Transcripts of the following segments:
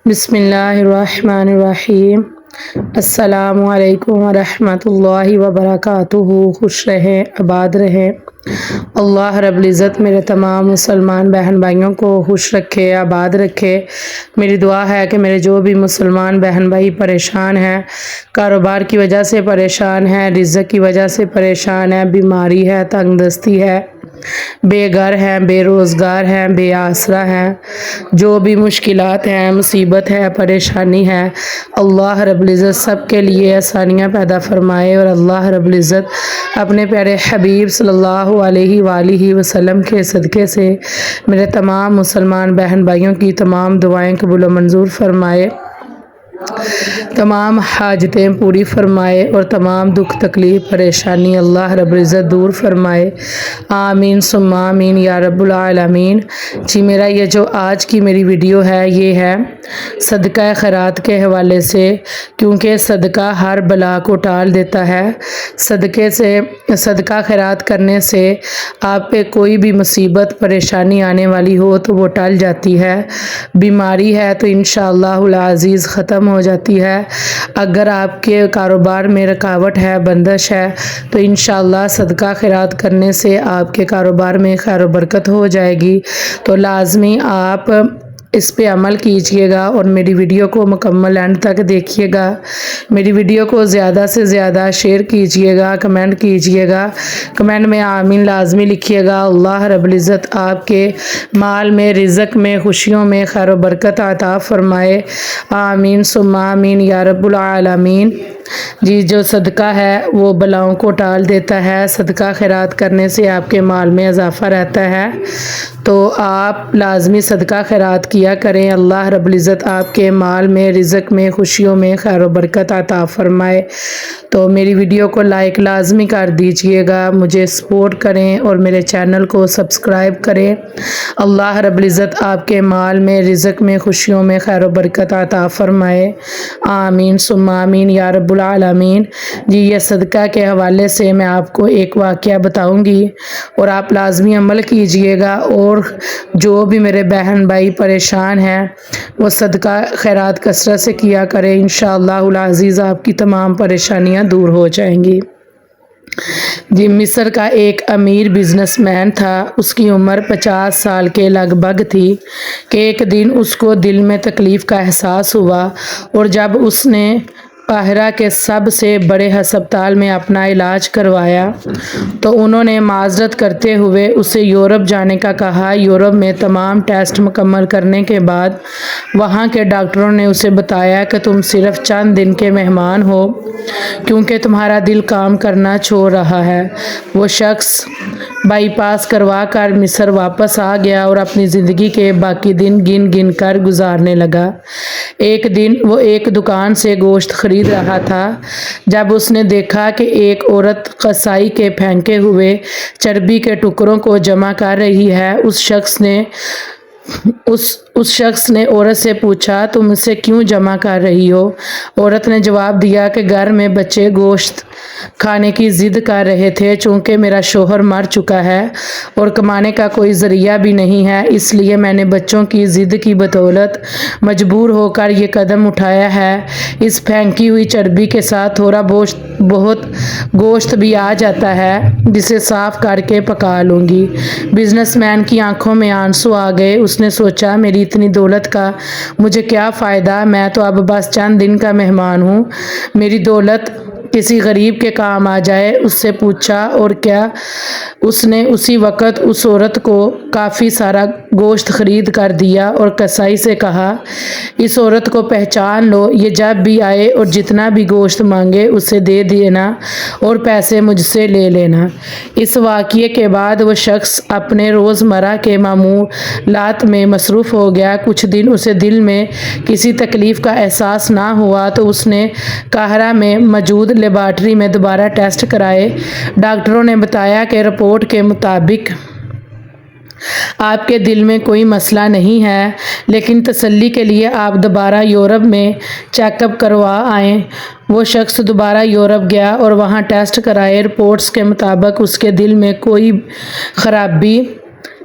بسم اللہ الرحمن الرحیم۔ السلام علیکم ورحمۃ اللہ وبرکاتہ۔ خوش رہیں، آباد رہیں۔ اللہ رب العزت میرے تمام مسلمان بہن بھائیوں کو خوش رکھے، آباد رکھے۔ میری دعا ہے کہ میرے جو بھی مسلمان بہن بھائی پریشان ہیں، کاروبار کی وجہ سے پریشان ہیں، رزق کی وجہ سے پریشان ہیں، بیماری ہے، تنگ دستی ہے، بے گھر ہیں، بے روزگار ہیں، بے آسرا ہیں، جو بھی مشکلات ہیں، مصیبت ہے، پریشانی ہے، اللہ رب العزت سب کے لیے آسانیاں پیدا فرمائے۔ اور اللہ رب العزت اپنے پیارے حبیب صلی اللہ علیہ وآلہ وسلم کے صدقے سے میرے تمام مسلمان بہن بھائیوں کی تمام دعائیں قبول و منظور فرمائے، تمام حاجتیں پوری فرمائے اور تمام دکھ تکلیف پریشانی اللہ رب العزت دور فرمائے۔ آمین ثم آمین یا رب العالمین۔ جی میرا یہ جو آج کی میری ویڈیو ہے یہ ہے صدقہ خیرات کے حوالے سے، کیونکہ صدقہ ہر بلا کو ٹال دیتا ہے۔ صدقہ خیرات کرنے سے آپ پہ کوئی بھی مصیبت پریشانی آنے والی ہو تو وہ ٹل جاتی ہے۔ بیماری ہے تو انشاءاللہ العزیز ختم ہو جاتی ہے۔ اگر آپ کے کاروبار میں رکاوٹ ہے، بندش ہے، تو انشاءاللہ صدقہ خیرات کرنے سے آپ کے کاروبار میں خیر و برکت ہو جائے گی۔ تو لازمی آپ اس پہ عمل کیجئے گا اور میری ویڈیو کو مکمل اینڈ تک دیکھیے گا۔ میری ویڈیو کو زیادہ سے زیادہ شیئر کیجئے گا، کمنٹ کیجئے گا، کمنٹ میں آمین لازمی لکھیے گا۔ اللہ رب العزت آپ کے مال میں، رزق میں، خوشیوں میں خیر و برکت عطا فرمائے۔ آمین ثم آمین یا رب العالمین۔ جی جو صدقہ ہے وہ بلاؤں کو ٹال دیتا ہے۔ صدقہ خیرات کرنے سے آپ کے مال میں اضافہ رہتا ہے، تو آپ لازمی صدقہ خیرات کیا کریں۔ اللہ رب العزت آپ کے مال میں، رزق میں، خوشیوں میں خیر و برکت عطا فرمائے۔ تو میری ویڈیو کو لائک لازمی کر دیجئے گا، مجھے سپورٹ کریں اور میرے چینل کو سبسکرائب کریں۔ اللہ رب العزت آپ کے مال میں، رزق میں، خوشیوں میں خیر و برکت عطا فرمائے۔ آمین ثم آمین یا رب العالمین۔ جی یہ صدقہ کے حوالے سے میں آپ کو ایک واقعہ بتاؤں گی اور آپ لازمی عمل کیجئے گا، اور جو بھی میرے بہن بھائی پریشان ہیں وہ صدقہ خیرات کثرت سے کیا کریں، انشاءاللہ العزیز آپ کی تمام پریشانیاں دور ہو جائیں گی۔ جی مصر کا ایک امیر بزنس مین تھا، اس کی عمر 50 سال کے لگ بھگ تھی کہ ایک دن اس کو دل میں تکلیف کا احساس ہوا، اور جب اس نے قاہرہ کے سب سے بڑے ہسپتال میں اپنا علاج کروایا تو انہوں نے معذرت کرتے ہوئے اسے یورپ جانے کا کہا۔ یورپ میں تمام ٹیسٹ مکمل کرنے کے بعد وہاں کے ڈاکٹروں نے اسے بتایا کہ تم صرف چند دن کے مہمان ہو، کیونکہ تمہارا دل کام کرنا چھوڑ رہا ہے۔ وہ شخص بائی پاس کروا کر مصر واپس آ گیا اور اپنی زندگی کے باقی دن گن گن کر گزارنے لگا۔ ایک دن وہ ایک دکان سے گوشت خرید رہا تھا جب اس نے دیکھا کہ ایک عورت قصائی کے پھینکے ہوئے چربی کے ٹکڑوں کو جمع کر رہی ہے۔ اس شخص نے عورت سے پوچھا تم اسے کیوں جمع کر رہی ہو؟ عورت نے جواب دیا کہ گھر میں بچے گوشت کھانے کی ضد کر رہے تھے، چونکہ میرا شوہر مر چکا ہے اور کمانے کا کوئی ذریعہ بھی نہیں ہے، اس لیے میں نے بچوں کی ضد کی بدولت مجبور ہو کر یہ قدم اٹھایا ہے۔ اس پھینکی ہوئی چربی کے ساتھ تھوڑا بہت گوشت بھی آ جاتا ہے جسے صاف کر کے پکا لوں گی۔ بزنس مین کی آنکھوں میں آنسو آ گئے۔ اس نے سوچا میری اتنی دولت کا مجھے کیا فائدہ، میں تو اب بس چند دن کا مہمان ہوں، میری دولت کسی غریب کے کام آ جائے۔ اس سے پوچھا اور کیا؟ اس نے اسی وقت اس عورت کو کافی سارا گوشت خرید کر دیا اور قصائی سے کہا اس عورت کو پہچان لو، یہ جب بھی آئے اور جتنا بھی گوشت مانگے اسے دے دینا اور پیسے مجھ سے لے لینا۔ اس واقعے کے بعد وہ شخص اپنے روزمرہ کے معمولات میں مصروف ہو گیا۔ کچھ دن اسے دل میں کسی تکلیف کا احساس نہ ہوا تو اس نے قاہرہ میں موجود لیبارٹری میں دوبارہ ٹیسٹ کرائے۔ ڈاکٹروں نے بتایا کہ رپورٹ کے مطابق آپ کے دل میں کوئی مسئلہ نہیں ہے، لیکن تسلی کے لیے آپ دوبارہ یورپ میں چیک اپ کروا آئیں۔ وہ شخص دوبارہ یورپ گیا اور وہاں ٹیسٹ کرائے۔ رپورٹس کے مطابق اس کے دل میں کوئی خرابی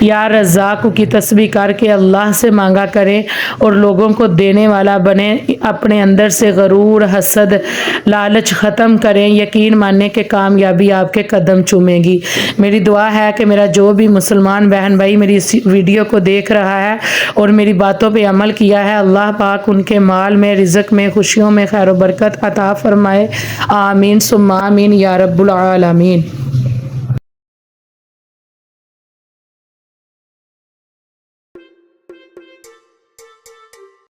یا رزاق کی تسبیح کر کے اللہ سے مانگا کریں اور لوگوں کو دینے والا بنے. اپنے اندر سے غرور، حسد، لالچ ختم کریں. یقین ماننے کہ کامیابی آپ کے قدم چومے گی. میری دعا ہے کہ میرا جو بھی مسلمان بہن بھائی میری اس ویڈیو کو دیکھ رہا ہے اور میری باتوں پہ عمل کیا ہے، اللہ پاک ان کے مال میں، رزق میں، خوشیوں میں خیر و برکت عطا فرمائے. آمین ثم آمین یا رب العالمین.